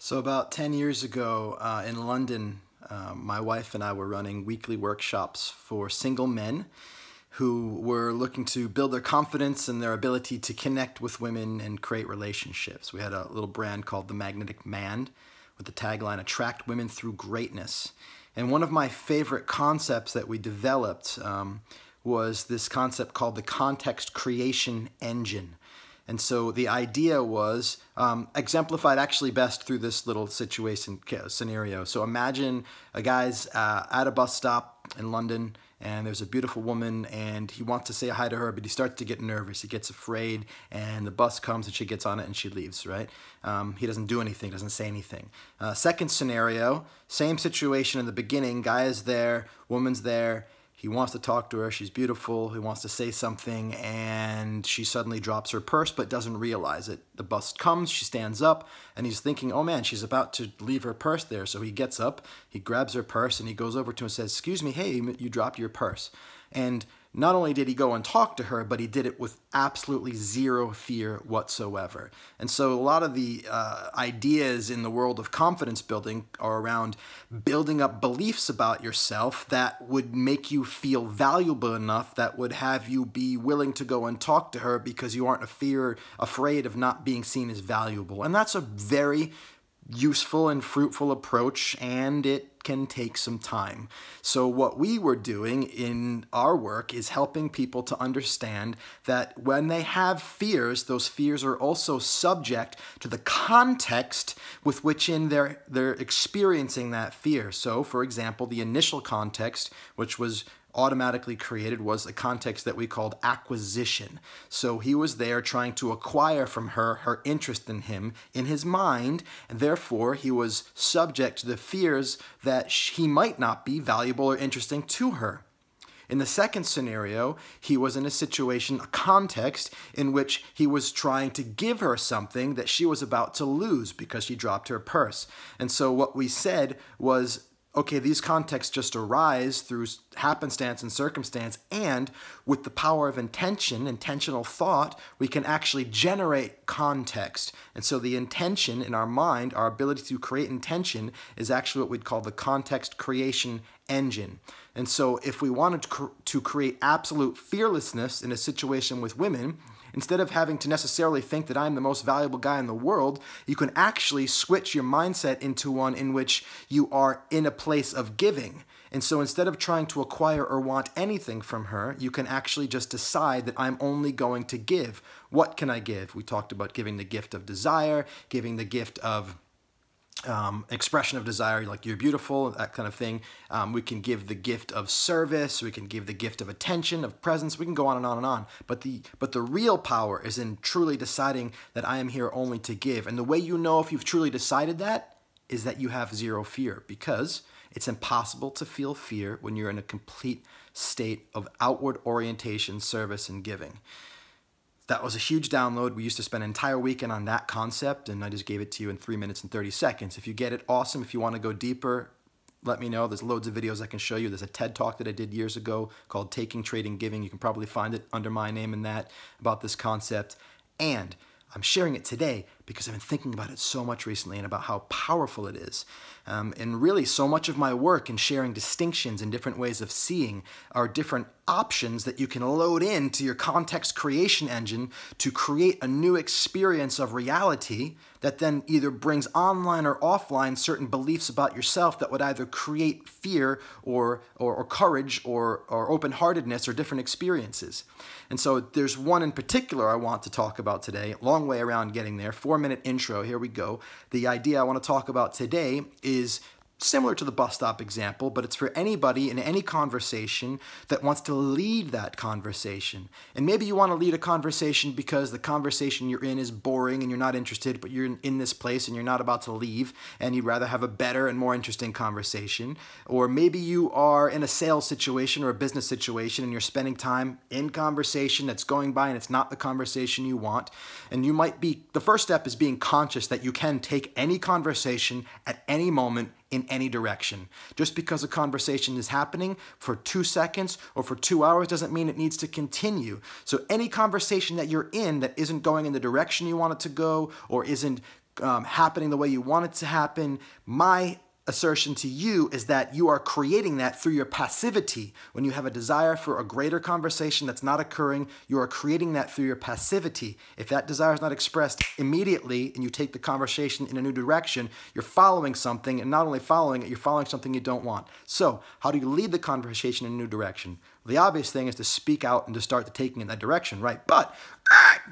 So about 10 years ago in London, my wife and I were running weekly workshops for single men who were looking to build their confidence and their ability to connect with women and create relationships. We had a little brand called the Magnetic Man with the tagline, "Attract Women Through Greatness." And one of my favorite concepts that we developed was this concept called the context creation engine. And so the idea was exemplified actually best through this little situation scenario. So imagine a guy's at a bus stop in London, and there's a beautiful woman, and he wants to say hi to her, but he starts to get nervous. He gets afraid, and the bus comes, and she gets on it, and she leaves, right? He doesn't do anything, doesn't say anything. Second scenario, same situation in the beginning. Guy is there, woman's there. He wants to talk to her, she's beautiful, he wants to say something, and she suddenly drops her purse but doesn't realize it. The bus comes, she stands up, and he's thinking, oh man, she's about to leave her purse there. So he gets up, he grabs her purse, and he goes over to her and says, "Excuse me, hey, you dropped your purse." And not only did he go and talk to her, but he did it with absolutely zero fear whatsoever. And so a lot of the ideas in the world of confidence building are around building up beliefs about yourself that would make you feel valuable enough, that would have you be willing to go and talk to her because you aren't afraid of not being seen as valuable. And that's a very useful and fruitful approach, and it can take some time. So what we were doing in our work is helping people to understand that when they have fears, those fears are also subject to the context with which they're experiencing that fear. So for example, the initial context, which was automatically created, was a context that we called acquisition. So he was there trying to acquire from her interest in him in his mind, and therefore he was subject to the fears that he might not be valuable or interesting to her. In the second scenario, he was in a situation, a context, in which he was trying to give her something that she was about to lose because she dropped her purse. And so what we said was, okay, these contexts just arise through happenstance and circumstance, and with the power of intention, intentional thought, we can actually generate context. And so the intention in our mind, our ability to create intention, is actually what we'd call the context creation engine. And so if we wanted to create absolute fearlessness in a situation with women, instead of having to necessarily think that I'm the most valuable guy in the world, you can actually switch your mindset into one in which you are in a place of giving. And so instead of trying to acquire or want anything from her, you can actually just decide that I'm only going to give. What can I give? We talked about giving the gift of desire, giving the gift of expression of desire, like you're beautiful, that kind of thing. We can give the gift of service, we can give the gift of attention, of presence, we can go on and on and on. But the real power is in truly deciding that I am here only to give. And the way you know if you've truly decided that is that you have zero fear, because it's impossible to feel fear when you're in a complete state of outward orientation, service, and giving. That was a huge download. We used to spend an entire weekend on that concept, and I just gave it to you in 3 minutes and 30 seconds. If you get it, awesome. If you want to go deeper, let me know. There's loads of videos I can show you. There's a TED Talk that I did years ago called Taking, Trading, Giving. You can probably find it under my name in that, about this concept. And I'm sharing it today because I've been thinking about it so much recently and about how powerful it is. And really, so much of my work in sharing distinctions and different ways of seeing are different options that you can load into your context creation engine to create a new experience of reality that then either brings online or offline certain beliefs about yourself that would either create fear or courage or open-heartedness or different experiences. And so there's one in particular I want to talk about today. Long way around getting there. 4-minute intro. Here we go. The idea I want to talk about today is similar to the bus stop example, but it's for anybody in any conversation that wants to lead that conversation. And maybe you want to lead a conversation because the conversation you're in is boring and you're not interested, but you're in this place and you're not about to leave, and you'd rather have a better and more interesting conversation. Or maybe you are in a sales situation or a business situation and you're spending time in conversation that's going by and it's not the conversation you want. And you might be, the first step is being conscious that you can take any conversation at any moment in any direction. Just because a conversation is happening for 2 seconds or for 2 hours doesn't mean it needs to continue. So any conversation that you're in that isn't going in the direction you want it to go or isn't happening the way you want it to happen. My assertion to you is that you are creating that through your passivity. When you have a desire for a greater conversation that's not occurring, you are creating that through your passivity. If that desire is not expressed immediately and you take the conversation in a new direction, you're following something, and not only following it, you're following something you don't want. So how do you lead the conversation in a new direction? The obvious thing is to speak out and to start taking in that direction, right? But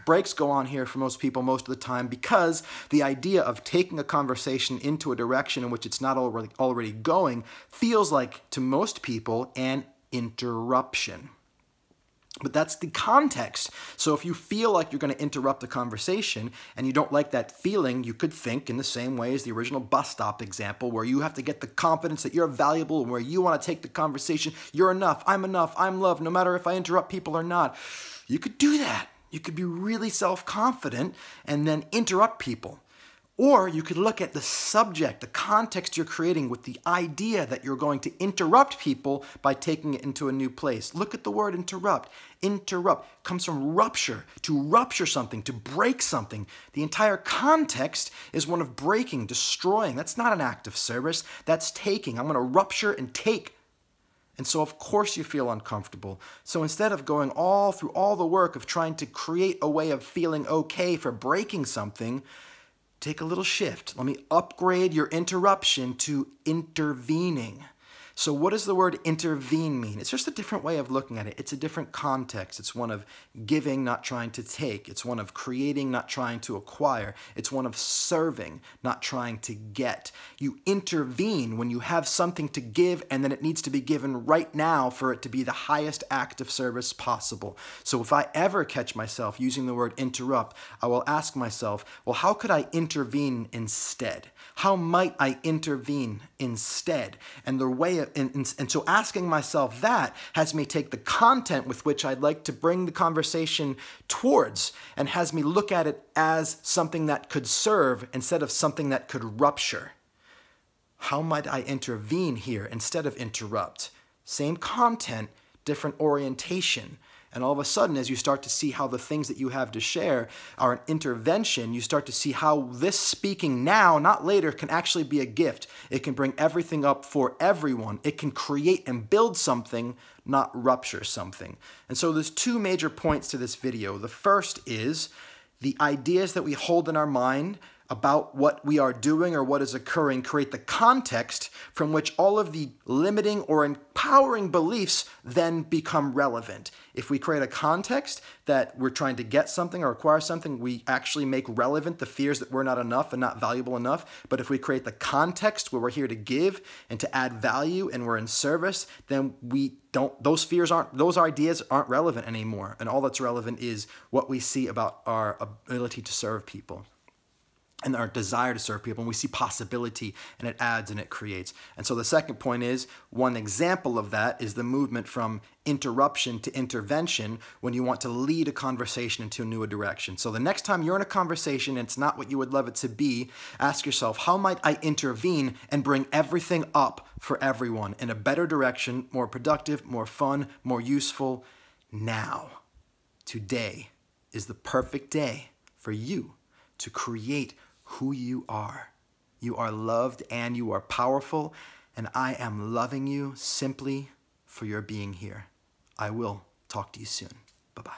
breaks go on here for most people most of the time, because the idea of taking a conversation into a direction in which it's not already going feels like, to most people, an interruption. But that's the context. So if you feel like you're going to interrupt the conversation and you don't like that feeling, you could think in the same way as the original bus stop example, where you have to get the confidence that you're valuable and where you want to take the conversation. You're enough, I'm loved, no matter if I interrupt people or not. You could do that. You could be really self-confident and then interrupt people. Or you could look at the subject, the context you're creating with the idea that you're going to interrupt people by taking it into a new place. Look at the word interrupt. Interrupt comes from rupture, to rupture something, to break something. The entire context is one of breaking, destroying. That's not an act of service. That's taking. I'm going to rupture and take. And so, of course, you feel uncomfortable. So instead of going through all the work of trying to create a way of feeling okay for breaking something, take a little shift. Let me upgrade your interruption to intervening. So what does the word intervene mean? It's just a different way of looking at it. It's a different context. It's one of giving, not trying to take. It's one of creating, not trying to acquire. It's one of serving, not trying to get. You intervene when you have something to give, and then it needs to be given right now for it to be the highest act of service possible. So if I ever catch myself using the word interrupt, I will ask myself, well, how could I intervene instead? How might I intervene instead? And the way and so asking myself that has me take the content with which I'd like to bring the conversation towards, and has me look at it as something that could serve instead of something that could rupture. How might I intervene here instead of interrupt? Same content, different orientation. And all of a sudden, as you start to see how the things that you have to share are an intervention, you start to see how this speaking now, not later, can actually be a gift. It can bring everything up for everyone. It can create and build something, not rupture something. And so there's two major points to this video. The first is the ideas that we hold in our mind about what we are doing or what is occurring create the context from which all of the limiting or empowering beliefs then become relevant. If we create a context that we're trying to get something or acquire something, we actually make relevant the fears that we're not enough and not valuable enough. But if we create the context where we're here to give and to add value and we're in service, then those ideas aren't relevant anymore. And all that's relevant is what we see about our ability to serve people and our desire to serve people, and we see possibility, and it adds and it creates. And so the second point is, one example of that is the movement from interruption to intervention when you want to lead a conversation into a newer direction. So the next time you're in a conversation and it's not what you would love it to be, ask yourself, how might I intervene and bring everything up for everyone in a better direction, more productive, more fun, more useful now? Today is the perfect day for you to create who you are. You are loved and you are powerful, and I am loving you simply for your being here. I will talk to you soon. Bye-bye.